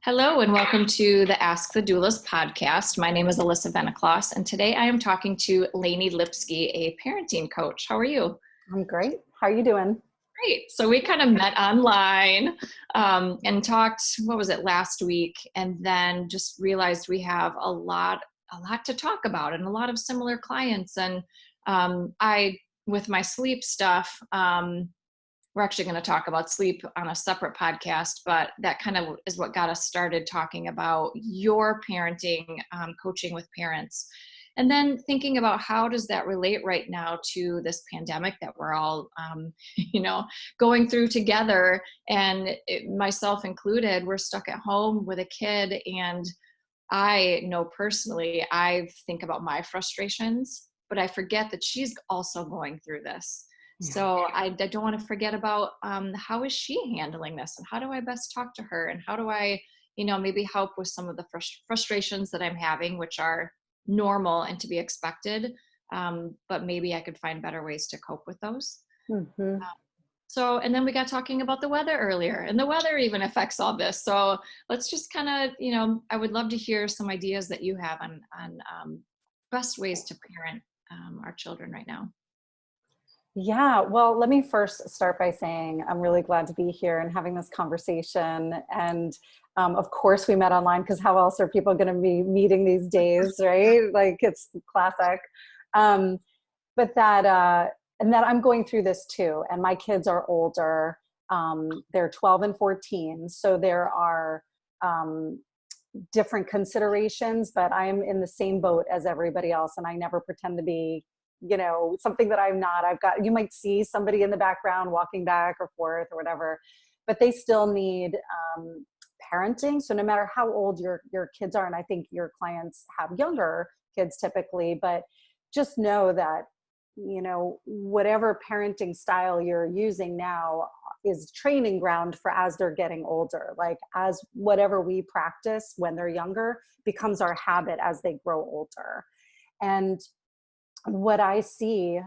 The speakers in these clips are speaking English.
Hello and welcome to the Ask the Doulas podcast. My name is Alyssa Benacloss, and today I am talking to Lainey Lipsky, a parenting coach. How are you? I'm great. How are you doing? Great. So we kind of met online and talked, what was it, last week, and then just realized we have a lot to talk about and a lot of similar clients. And with my sleep stuff, we're actually going to talk about sleep on a separate podcast, but that kind of is what got us started talking about your parenting, coaching with parents. And then thinking about how does that relate right now to this pandemic that we're all, going through together, and myself included. We're stuck at home with a kid, and I know personally, I think about my frustrations, but I forget that she's also going through this. So I don't want to forget about how is she handling this, and how do I best talk to her, and how do I, maybe help with some of the frustrations that I'm having, which are normal and to be expected. But maybe I could find better ways to cope with those. Mm-hmm. And then we got talking about the weather earlier, and the weather even affects all this. So let's just kind of, I would love to hear some ideas that you have on best ways to parent our children right now. Yeah, well, let me first start by saying I'm really glad to be here and having this conversation. And of course, we met online because how else are people going to be meeting these days, right? Like it's classic. But that I'm going through this too. And my kids are older. They're 12 and 14. So there are different considerations, but I'm in the same boat as everybody else. And I never pretend to be something that I'm not. You might see somebody in the background walking back or forth or whatever, but they still need parenting. So no matter how old your kids are, and I think your clients have younger kids typically, but just know that, whatever parenting style you're using now is training ground for as they're getting older. Like as whatever we practice when they're younger becomes our habit as they grow older. And what I see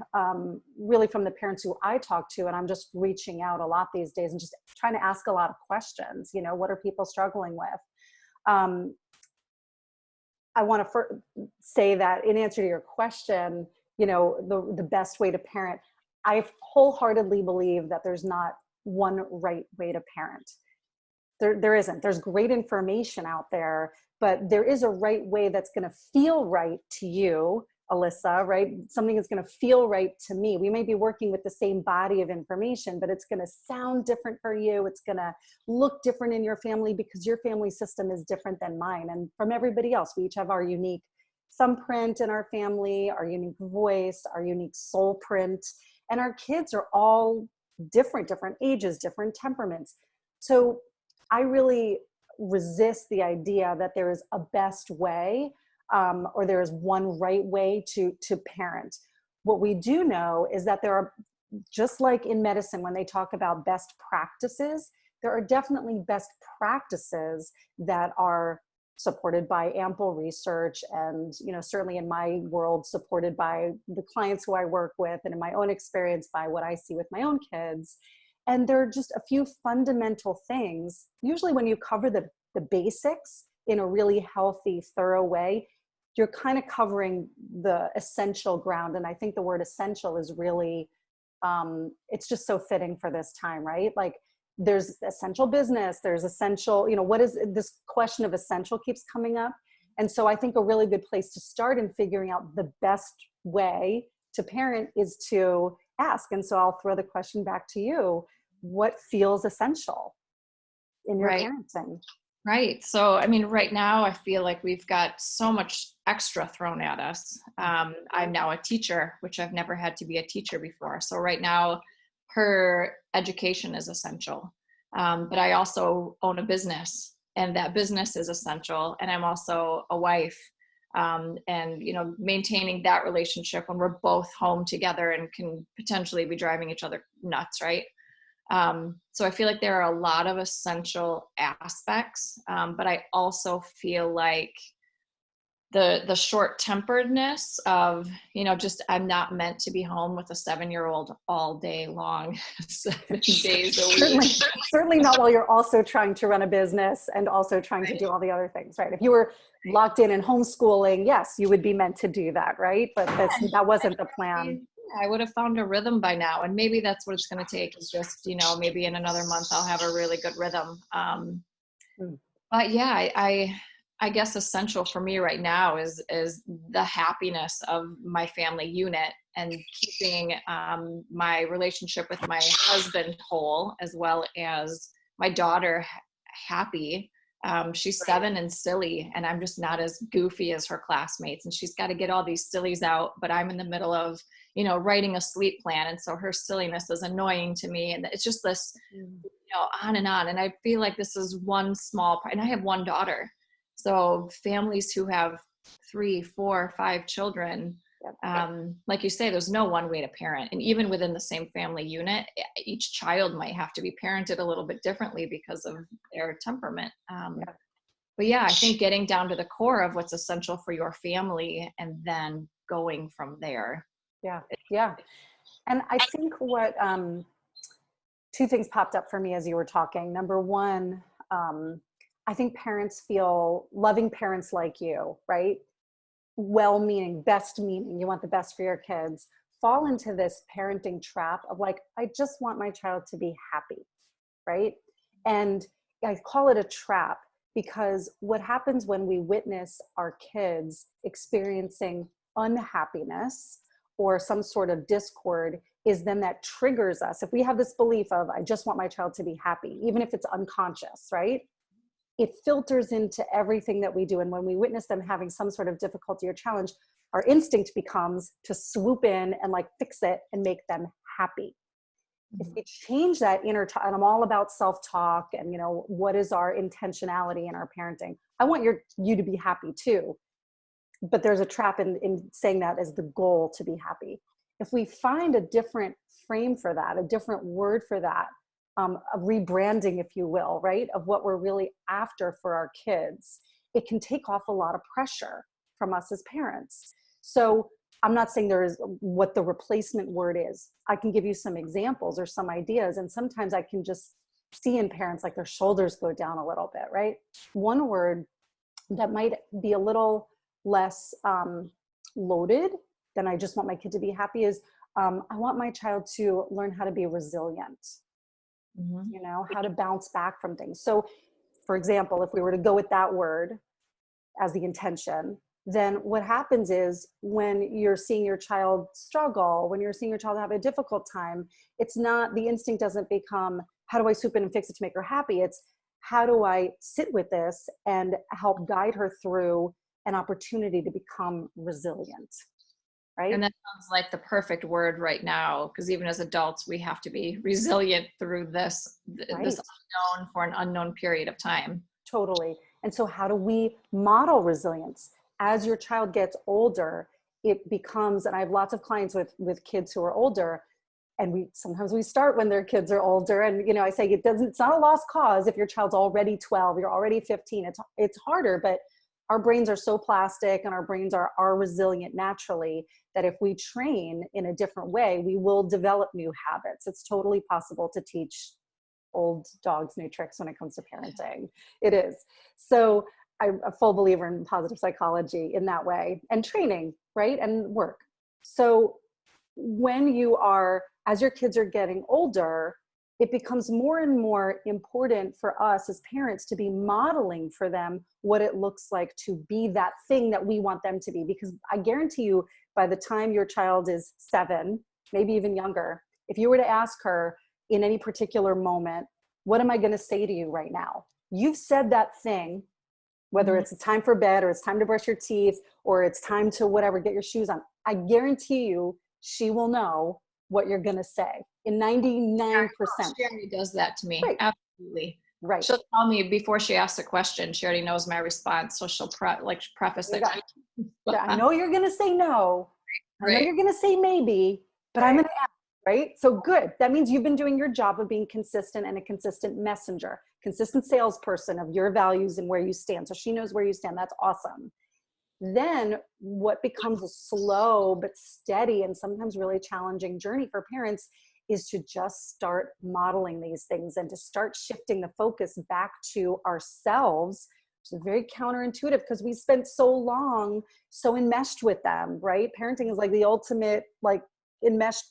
really from the parents who I talk to, and I'm just reaching out a lot these days and just trying to ask a lot of questions, what are people struggling with? I want to say that in answer to your question, the best way to parent, I wholeheartedly believe that there's not one right way to parent. There isn't. There's great information out there, but there is a right way that's going to feel right to you, Alyssa, right? Something that's going to feel right to me. We may be working with the same body of information, but it's going to sound different for you. It's going to look different in your family because your family system is different than mine. And from everybody else, we each have our unique thumbprint in our family, our unique voice, our unique soul print. And our kids are all different ages, different temperaments. So I really resist the idea that there is a best way or there is one right way to parent. What we do know is that there are, just like in medicine, when they talk about best practices, there are definitely best practices that are supported by ample research and, certainly in my world, supported by the clients who I work with and in my own experience by what I see with my own kids. And there are just a few fundamental things. Usually when you cover the basics in a really healthy, thorough way, you're kind of covering the essential ground. And I think the word essential is really, it's just so fitting for this time, right? Like there's essential business, there's essential, what is this question of essential keeps coming up. And so I think a really good place to start in figuring out the best way to parent is to ask. And so I'll throw the question back to you. What feels essential in your parenting? Right. So, right now I feel like we've got so much extra thrown at us. I'm now a teacher, which I've never had to be a teacher before. So right now her education is essential. But I also own a business, and that business is essential. And I'm also a wife. And, maintaining that relationship when we're both home together and can potentially be driving each other nuts. Right. So I feel like there are a lot of essential aspects, but I also feel like the short-temperedness of, just I'm not meant to be home with a 7-year-old all day long, 7 days a week. Certainly not while you're also trying to run a business and also trying to do all the other things, right? If you were locked in and homeschooling, yes, you would be meant to do that, right? But that wasn't the plan. I would have found a rhythm by now, and maybe that's what it's going to take, is just, maybe in another month I'll have a really good rhythm. But yeah, I guess essential for me right now is the happiness of my family unit, and keeping my relationship with my husband whole, as well as my daughter happy. She's 7 and silly, and I'm just not as goofy as her classmates, and she's got to get all these sillies out, but I'm in the middle of, writing a sleep plan. And so her silliness is annoying to me. And it's just this, on and on. And I feel like this is one small part, and I have one daughter. So families who have 3, 4, 5 children, like you say, there's no one way to parent. And even within the same family unit, each child might have to be parented a little bit differently because of their temperament. But yeah, I think getting down to the core of what's essential for your family and then going from there. Yeah. And I think what, 2 things popped up for me as you were talking. Number one, I think parents feel, loving parents like you, right? Well-meaning, best meaning, you want the best for your kids, fall into this parenting trap of like, I just want my child to be happy, right? And I call it a trap because what happens when we witness our kids experiencing unhappiness or some sort of discord is then that triggers us. If we have this belief of, I just want my child to be happy, even if it's unconscious, right? It filters into everything that we do. And when we witness them having some sort of difficulty or challenge, our instinct becomes to swoop in and like fix it and make them happy. If we change that inner talk, and I'm all about self-talk and, what is our intentionality in our parenting? I want you to be happy too. But there's a trap in saying that as the goal to be happy. If we find a different frame for that, a different word for that, a rebranding, if you will, right, of what we're really after for our kids, it can take off a lot of pressure from us as parents. So I'm not saying there is what the replacement word is. I can give you some examples or some ideas, and sometimes I can just see in parents like their shoulders go down a little bit, right? One word that might be a little less loaded than I just want my kid to be happy is I want my child to learn how to be resilient, how to bounce back from things. So for example, if we were to go with that word as the intention, then what happens is when you're seeing your child struggle, when you're seeing your child have a difficult time, it's not, the instinct doesn't become, how do I swoop in and fix it to make her happy? It's, how do I sit with this and help guide her through an opportunity to become resilient, right? And that sounds like the perfect word right now, because even as adults, we have to be resilient through this unknown for an unknown period of time. Totally. And so how do we model resilience? As your child gets older, it becomes, and I have lots of clients with kids who are older, and sometimes we start when their kids are older. And, I say it's not a lost cause if your child's already 12, you're already 15, it's harder, but our brains are so plastic and our brains are resilient naturally that if we train in a different way, we will develop new habits. It's totally possible to teach old dogs new tricks when it comes to parenting. It is. So I'm a full believer in positive psychology in that way, and training, right? And work. So when as your kids are getting older, it becomes more and more important for us as parents to be modeling for them what it looks like to be that thing that we want them to be. Because I guarantee you, by the time your child is 7, maybe even younger, if you were to ask her in any particular moment, what am I going to say to you right now? You've said that thing, whether it's time for bed or it's time to brush your teeth or it's time to whatever, get your shoes on. I guarantee you she will know what you're going to say in 99%. She already does that to me. Right. Absolutely. Right. She'll tell me before she asks a question. She already knows my response. So she'll preface it. I know you're going to say no. Right. I know you're going to say maybe, but I'm going to ask, right? So good. That means you've been doing your job of being consistent and a consistent messenger, consistent salesperson of your values and where you stand. So she knows where you stand. That's awesome. then what becomes a slow but steady and sometimes really challenging journey for parents is to just start modeling these things and to start shifting the focus back to ourselves, which is very counterintuitive because we spent so long so enmeshed with them, right? Parenting is like the ultimate like enmeshed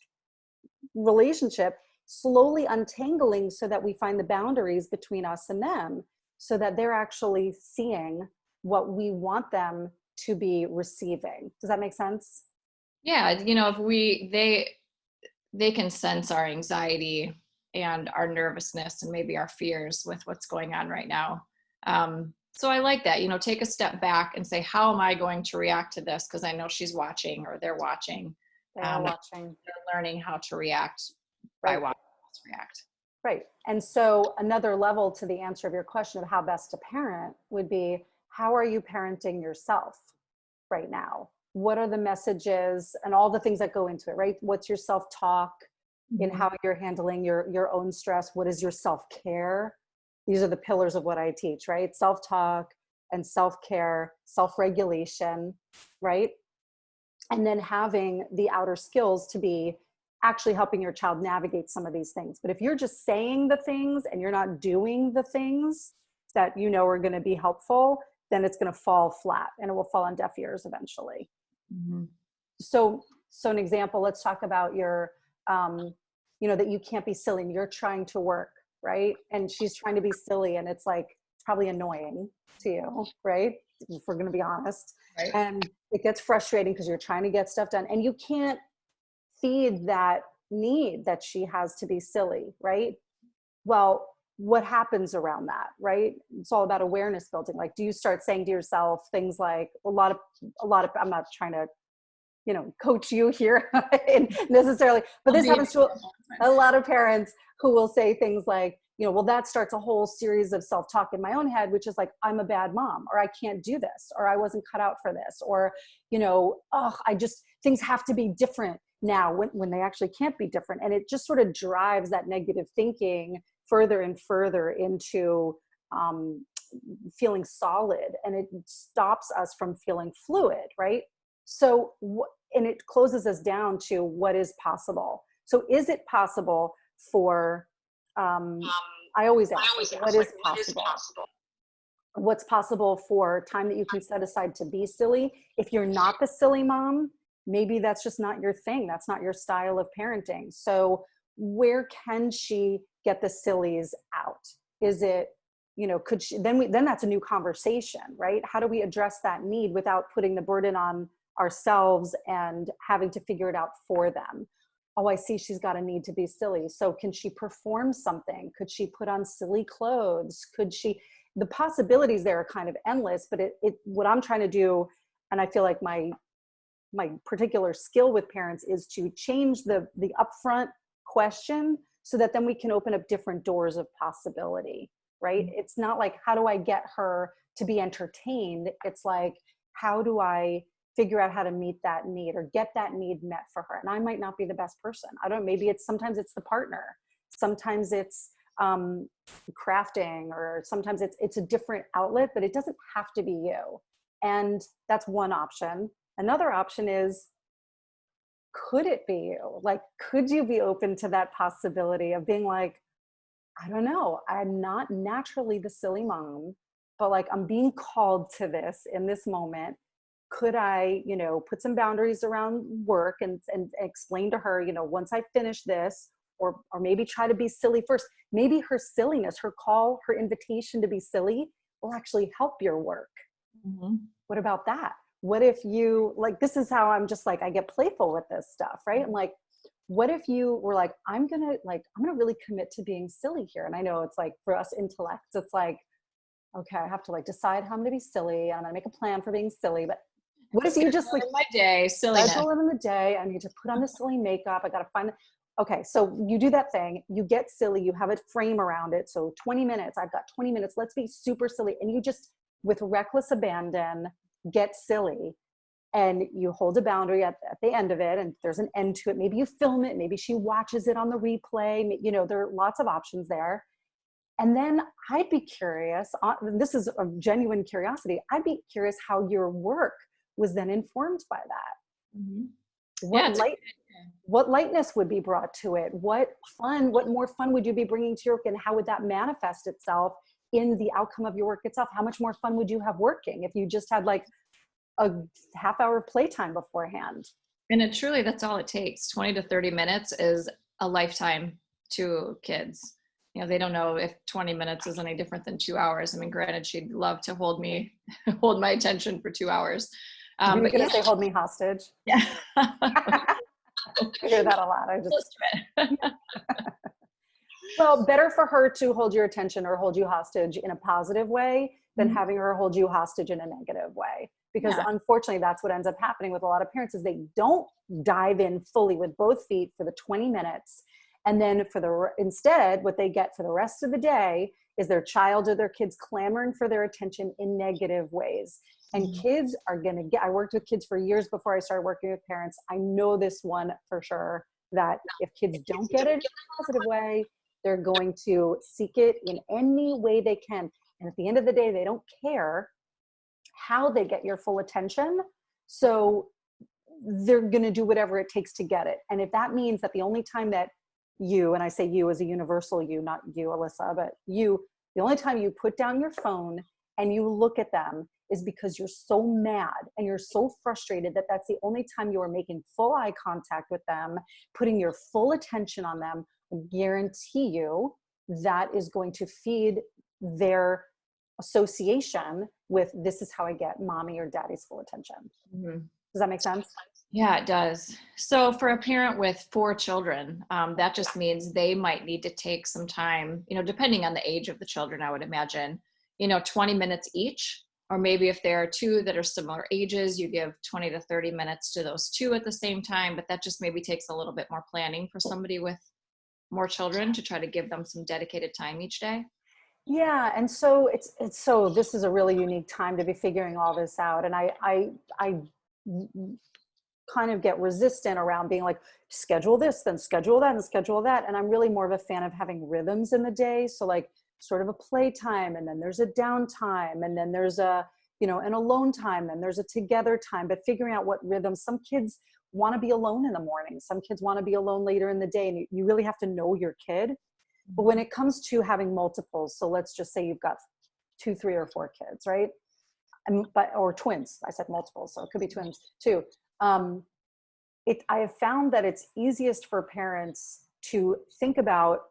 relationship, slowly untangling so that we find the boundaries between us and them, so that they're actually seeing what we want them to be receiving. Does that make sense? Yeah, if they can sense our anxiety and our nervousness and maybe our fears with what's going on right now. So I like that, take a step back and say, how am I going to react to this? Because I know she's watching or they're watching. They are watching. They're learning how to react by Right. watching us react. Right. And so another level to the answer of your question of how best to parent would be, how are you parenting yourself right now? What are the messages and all the things that go into it, right? What's your self-talk in how you're handling your own stress? What is your self-care? These are the pillars of what I teach, right? Self-talk and self-care, self-regulation, right? And then having the outer skills to be actually helping your child navigate some of these things. But if you're just saying the things and you're not doing the things that you know are going to be helpful, then it's going to fall flat and it will fall on deaf ears eventually. Mm-hmm. So an example, let's talk about your, that you can't be silly and you're trying to work, right? And she's trying to be silly and it's like, it's probably annoying to you, right? If we're going to be honest. Right. And it gets frustrating because you're trying to get stuff done and you can't feed that need that she has to be silly, right? Well, what happens around that, right? It's all about awareness building. Like, do you start saying to yourself things like a lot of, I'm not trying to, coach you here necessarily, but this happens to a lot of parents who will say things like, well, that starts a whole series of self-talk in my own head, which is like, I'm a bad mom, or I can't do this, or I wasn't cut out for this, or, things have to be different now when they actually can't be different. And it just sort of drives that negative thinking further and further into feeling solid, and it stops us from feeling fluid, right? So, and it closes us down to what is possible. So is it possible for, I always ask, what is possible? What's possible for time that you can set aside to be silly? If you're not the silly mom, maybe that's just not your thing. That's not your style of parenting. So where can she get the sillies out? Is it, could she, then that's a new conversation, right? How do we address that need without putting the burden on ourselves and having to figure it out for them? Oh, I see she's got a need to be silly. So can she perform something? Could she put on silly clothes? Could she, the possibilities there are kind of endless, but what I'm trying to do, and I feel like my particular skill with parents is to change the upfront question so that then we can open up different doors of possibility, right? Mm-hmm. It's not like, how do I get her to be entertained? It's like, how do I figure out how to meet that need or get that need met for her? And I might not be the best person. I don't, maybe sometimes it's the partner. Sometimes it's crafting, or sometimes it's a different outlet, but it doesn't have to be you. And that's one option. Another option is, could it be you? Like, could you be open to that possibility of being like, I don't know, I'm not naturally the silly mom, but like, I'm being called to this in this moment. Could I, put some boundaries around work and explain to her, once I finish this, or maybe try to be silly first. Maybe her silliness, her call, her invitation to be silly will actually help your work. Mm-hmm. What about that? What if you, like, this is how I'm just like, I get playful with this stuff, right? I'm like, what if you were like, I'm gonna really commit to being silly here. And I know it's like, for us intellects, it's like, okay, I have to like decide how I'm gonna be silly. I'm gonna make a plan for being silly. But what if you just like, my day, silliness. Schedule it in the day. I need to put on the silly makeup. I gotta find, okay, so you do that thing, you get silly, you have a frame around it. So 20 minutes, I've got 20 minutes, let's be super silly. And you just, with reckless abandon, get silly, and you hold a boundary at the end of it, and there's an end to it. Maybe you film it, maybe she watches it on the replay, there are lots of options there. And then I'd be curious, this is a genuine curiosity, I'd be curious how your work was then informed by that. Mm-hmm. What light, what lightness would be brought to it? What more fun would you be bringing to your work, and how would that manifest itself in the outcome of your work itself? How much more fun would you have working if you just had like a half-hour playtime beforehand? And it truly, that's all it takes. 20 to 30 minutes is a lifetime to kids. You know, they don't know if 20 minutes is any different than 2 hours. I mean, granted, she'd love to hold my attention for 2 hours. Were you But going to say hold me hostage? Yeah. I hear that a lot. Well, better for her to hold your attention or hold you hostage in a positive way than having her hold you hostage in a negative way. Because unfortunately, that's what ends up happening with a lot of parents, is they don't dive in fully with both feet for the 20 minutes. And then instead, what they get for the rest of the day is their child or their kids clamoring for their attention in negative ways. And kids are going to get, I worked with kids for years before I started working with parents. I know this one for sure, that if kids don't get it in a positive way, they're going to seek it in any way they can. And at the end of the day, they don't care how they get your full attention. So they're going to do whatever it takes to get it. And if that means that the only time that you, and I say you as a universal you, not you, Alyssa, but you, the only time you put down your phone and you look at them is because you're so mad and you're so frustrated that that's the only time you are making full eye contact with them, putting your full attention on them, I guarantee you that is going to feed their association with, this is how I get mommy or daddy's full attention. Mm-hmm. Does that make sense? Yeah, it does. So for a parent with 4 children, that just means they might need to take some time, you know, depending on the age of the children, I would imagine, 20 minutes each, or maybe if there are 2 that are similar ages, you give 20 to 30 minutes to those 2 at the same time, but that just maybe takes a little bit more planning for somebody with more children to try to give them some dedicated time each day. Yeah. And so this is a really unique time to be figuring all this out. And I kind of get resistant around being like, schedule this, then schedule that, and schedule that. And I'm really more of a fan of having rhythms in the day. So like sort of a playtime, and then there's a downtime, and then there's an alone time, and there's a together time, but figuring out what rhythms. Some kids want to be alone in the morning. Some kids want to be alone later in the day. And you really have to know your kid. But when it comes to having multiples, so let's just say you've got 2, 3, or 4 kids, right? Or twins. I said multiples, so it could be twins too. I have found that it's easiest for parents to think about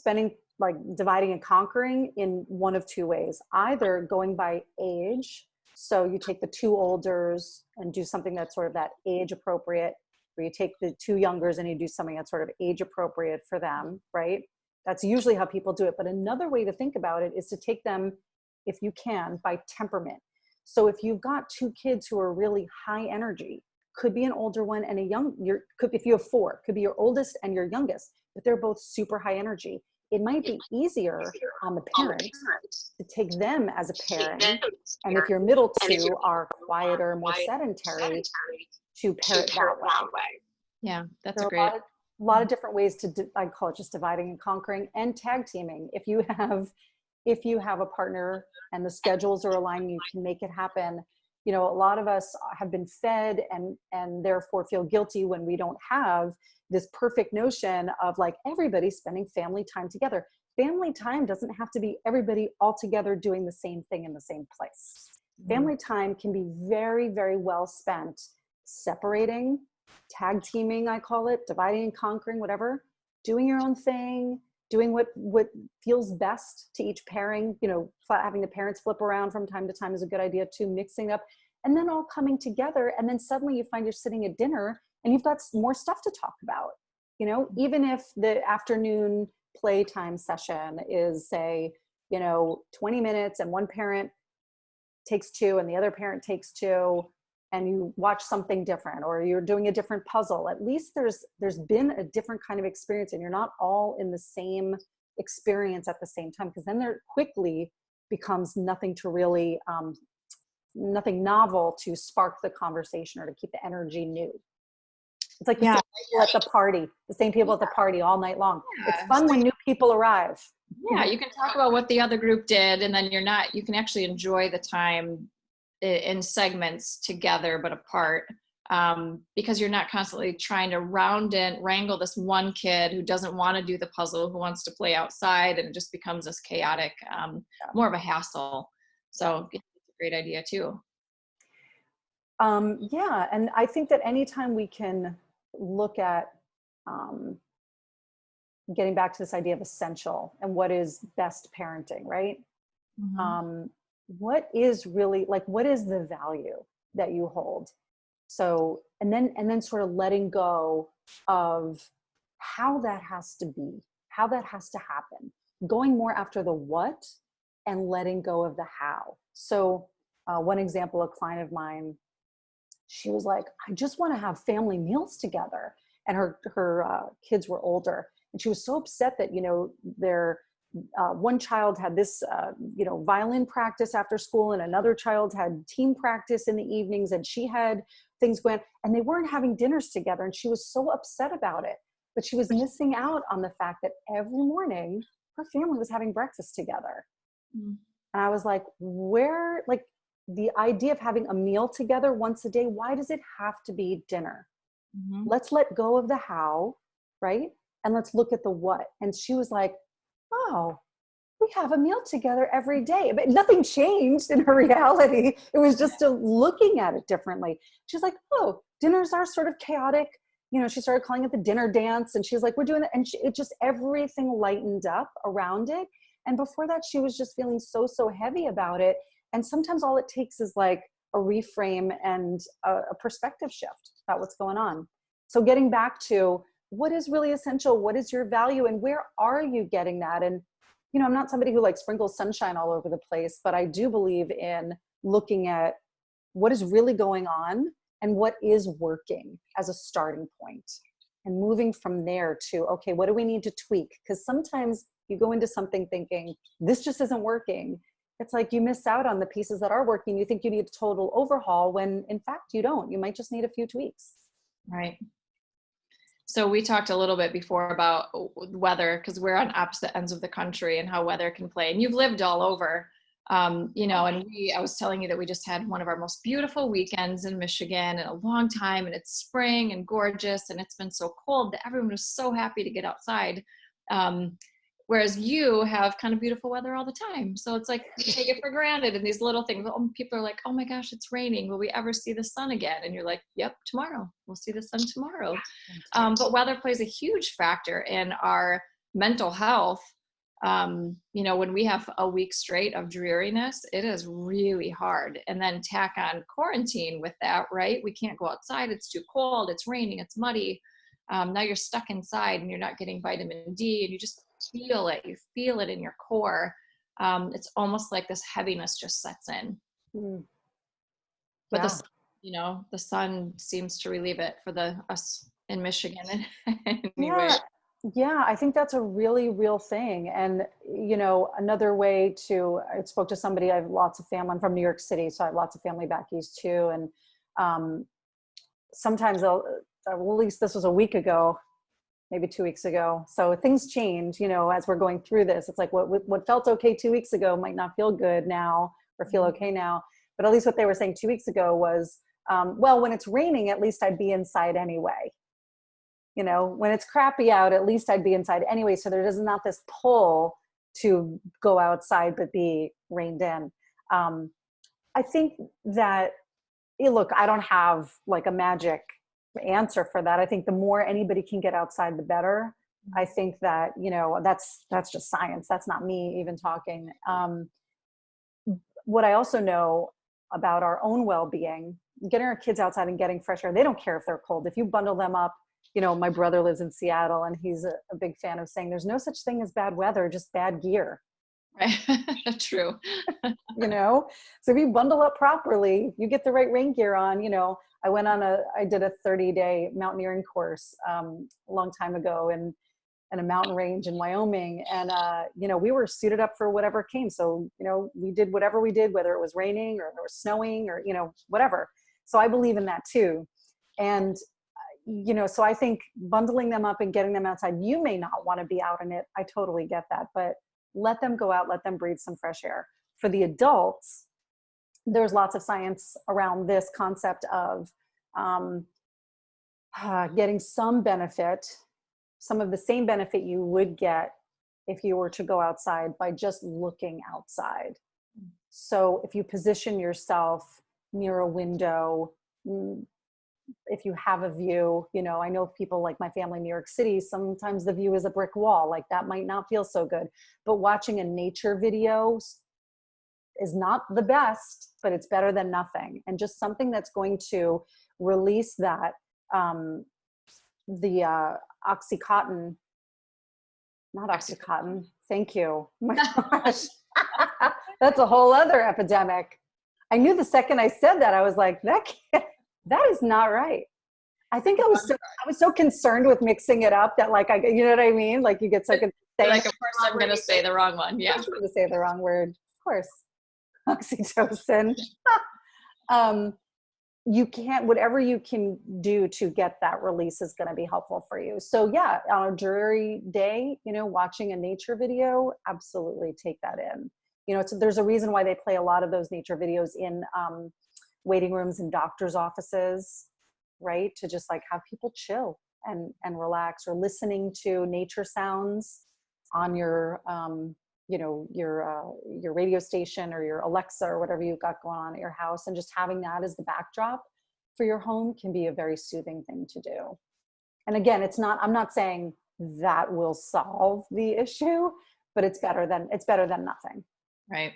dividing and conquering in one of 2 ways. Either going by age, so you take the 2 olders and do something that's sort of that age appropriate, or you take the 2 youngers and you do something that's sort of age appropriate for them, right? That's usually how people do it. But another way to think about it is to take them, if you can, by temperament. So if you've got 2 kids who are really high energy, could be an older one and if you have 4, could be your oldest and your youngest, but they're both super high energy. It might be easier on the parent to take them as a pairing. And if your middle 2 are quieter, more sedentary, to pair it that way. Yeah, that's a great. A lot of different ways I call it just dividing and conquering, and tag teaming. If you have a partner and the schedules are aligned, you can make it happen. A lot of us have been fed and therefore feel guilty when we don't have this perfect notion of like everybody spending family time together. Family time doesn't have to be everybody all together doing the same thing in the same place. Family time can be very, very well spent separating, tag teaming, I call it, dividing and conquering, whatever, doing your own thing, doing what feels best to each pairing. Having the parents flip around from time to time is a good idea too, mixing up, and then all coming together. And then suddenly you find you're sitting at dinner and you've got more stuff to talk about. Even if the afternoon playtime session is, say, 20 minutes and one parent takes 2 and the other parent takes 2, and you watch something different, or you're doing a different puzzle, at least there's been a different kind of experience, and you're not all in the same experience at the same time, because then there quickly becomes nothing novel to spark the conversation or to keep the energy new. It's like the same people at the party, the same people at the party all night long. It's fun when new people arrive. Yeah, you can talk about what the other group did, and then you can actually enjoy the time in segments together but apart, because you're not constantly trying to wrangle this one kid who doesn't want to do the puzzle, who wants to play outside, and it just becomes this chaotic, more of a hassle. So it's a great idea too. Yeah, and I think that anytime we can look at um, getting back to this idea of essential and what is best parenting, right? Mm-hmm. Um, what is really like, what is the value that you hold? So, and then sort of letting go of how that has to be, how that has to happen, going more after the what and letting go of the how. So, one example, a client of mine, she was like, I just want to have family meals together. And her kids were older. And she was so upset that, their one child had this, violin practice after school, and another child had team practice in the evenings, and she had things going, and they weren't having dinners together. And she was so upset about it. But she was missing out on the fact that every morning her family was having breakfast together. Mm-hmm. And I was like, the idea of having a meal together once a day, why does it have to be dinner? Mm-hmm. Let's let go of the how, right? And let's look at the what. And she was like, oh, we have a meal together every day. But nothing changed in her reality. It was just looking at it differently. She's like, oh, dinners are sort of chaotic. She started calling it the dinner dance. And she's like, we're doing that. And it just, everything lightened up around it. And before that, she was just feeling so heavy about it. And sometimes all it takes is like a reframe and a perspective shift about what's going on. So getting back to what is really essential, what is your value, and where are you getting that? And, I'm not somebody who like sprinkles sunshine all over the place, but I do believe in looking at what is really going on and what is working as a starting point, and moving from there to, okay, what do we need to tweak? Because sometimes you go into something thinking, this just isn't working. It's like you miss out on the pieces that are working. You think you need a total overhaul when in fact you don't. You might just need a few tweaks. Right. So we talked a little bit before about weather, because we're on opposite ends of the country and how weather can play. And you've lived all over, and I was telling you that we just had one of our most beautiful weekends in Michigan in a long time, and it's spring and gorgeous, and it's been so cold that everyone was so happy to get outside. Whereas you have kind of beautiful weather all the time. So it's like you take it for granted, and these little things. People are like, oh my gosh, it's raining. Will we ever see the sun again? And you're like, yep, tomorrow. We'll see the sun tomorrow. But weather plays a huge factor in our mental health. When we have a week straight of dreariness, it is really hard. And then tack on quarantine with that, right? We can't go outside. It's too cold. It's raining. It's muddy. Now you're stuck inside and you're not getting vitamin D, and you just feel it. You feel it in your core. It's almost like this heaviness just sets in. Mm. But Yeah. the sun seems to relieve it for us in Michigan anyway. Yeah, I think that's a really real thing. And, another way I spoke to somebody, I have lots of family. I'm from New York City, so I have lots of family back east too. And sometimes at least this was a week ago, maybe 2 weeks ago. So things change, as we're going through this. It's like what felt okay 2 weeks ago might not feel good now or feel okay now. But at least what they were saying 2 weeks ago was, well, when it's raining, at least I'd be inside anyway. When it's crappy out, at least I'd be inside anyway. So there is not this pull to go outside but be reined in. I think that, look, I don't have like a magic answer for that. I think the more anybody can get outside, the better. I think that, that's just science. That's not me even talking. What I also know about our own well-being, getting our kids outside and getting fresh air, they don't care if they're cold. If you bundle them up, my brother lives in Seattle, and he's a big fan of saying there's no such thing as bad weather, just bad gear. Right. True. So if you bundle up properly, you get the right rain gear on. I did a 30-day mountaineering course a long time ago in a mountain range in Wyoming. And, we were suited up for whatever came. So, we did whatever we did, whether it was raining or it was snowing or, whatever. So I believe in that too. And, so I think bundling them up and getting them outside, you may not want to be out in it. I totally get that, but let them go out, let them breathe some fresh air. For the adults, there's lots of science around this concept of getting some benefit, some of the same benefit you would get if you were to go outside by just looking outside. So if you position yourself near a window, if you have a view, you know, I know people like my family in New York City, sometimes the view is a brick wall, like that might not feel so good. But watching a nature video is not the best, but it's better than nothing. And just something that's going to release that, Oxycontin, not Oxycontin, thank you. Oh my gosh, that's a whole other epidemic. I knew the second I said that, I was like, that is not right. I think I was so concerned with mixing it up that like, you know what I mean? Like you get so concerned. Like, of course I'm going to say the wrong one. Yeah. I'm going to say the wrong word. Of course. Oxytocin. You can't, whatever you can do to get that release is going to be helpful for you. So yeah, on a dreary day, you know, watching a nature video, absolutely take that in. You know, there's a reason why they play a lot of those nature videos in waiting rooms and doctors' offices, right? To just like have people chill and relax, or listening to nature sounds on your, you know, your radio station or your Alexa or whatever you've got going on at your house, and just having that as the backdrop for your home can be a very soothing thing to do. And again, I'm not saying that will solve the issue, but it's better than nothing. Right.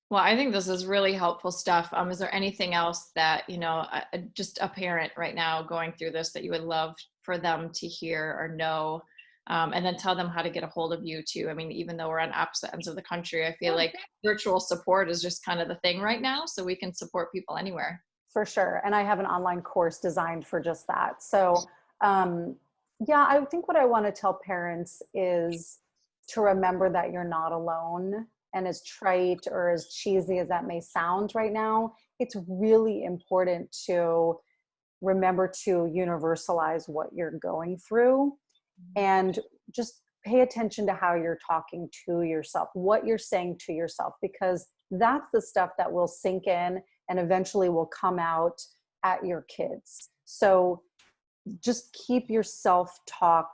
Well, I think this is really helpful stuff. Is there anything else that, you know, just a parent right now going through this that you would love for them to hear or know? And then tell them how to get a hold of you too. I mean, even though we're on opposite ends of the country, I feel like virtual support is just kind of the thing right now. So we can support people anywhere. For sure. And I have an online course designed for just that. So yeah, I think what I want to tell parents is to remember that you're not alone. And as trite or as cheesy as that may sound right now, it's really important to remember to universalize what you're going through. And just pay attention to how you're talking to yourself, what you're saying to yourself, because that's the stuff that will sink in and eventually will come out at your kids. So just keep your self-talk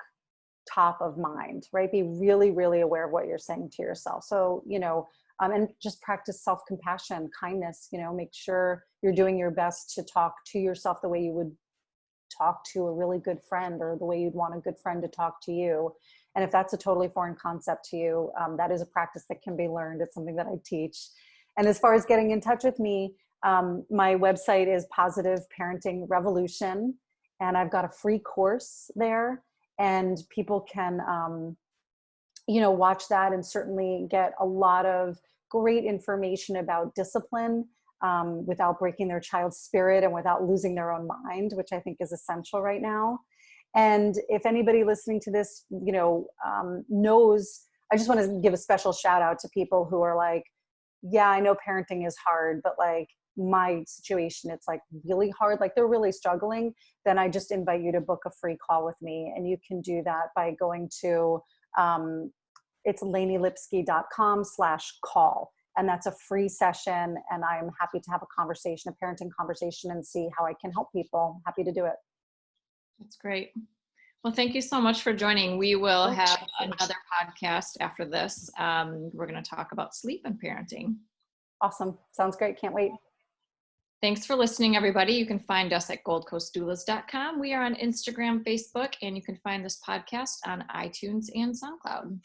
top of mind, right? Be really, really aware of what you're saying to yourself. So, you know, and just practice self-compassion, kindness, you know, make sure you're doing your best to talk to yourself the way you would talk to a really good friend, or the way you'd want a good friend to talk to you. And if that's a totally foreign concept to you, that is a practice that can be learned. It's something that I teach. And as far as getting in touch with me, my website is Positive Parenting Revolution, and I've got a free course there, and people can, you know, watch that and certainly get a lot of great information about discipline, without breaking their child's spirit and without losing their own mind, which I think is essential right now. And if anybody listening to this, you know, knows, I just want to give a special shout out to people who are like, yeah, I know parenting is hard, but like my situation, it's like really hard, like they're really struggling, then I just invite you to book a free call with me. And you can do that by going to, it's laineyLipsky.com/call. And that's a free session. And I'm happy to have a conversation, a parenting conversation, and see how I can help people. Happy to do it. That's great. Well, thank you so much for joining. We will have another podcast after this. We're going to talk about sleep and parenting. Awesome. Sounds great. Can't wait. Thanks for listening, everybody. You can find us at goldcoastdoulas.com. We are on Instagram, Facebook, and you can find this podcast on iTunes and SoundCloud.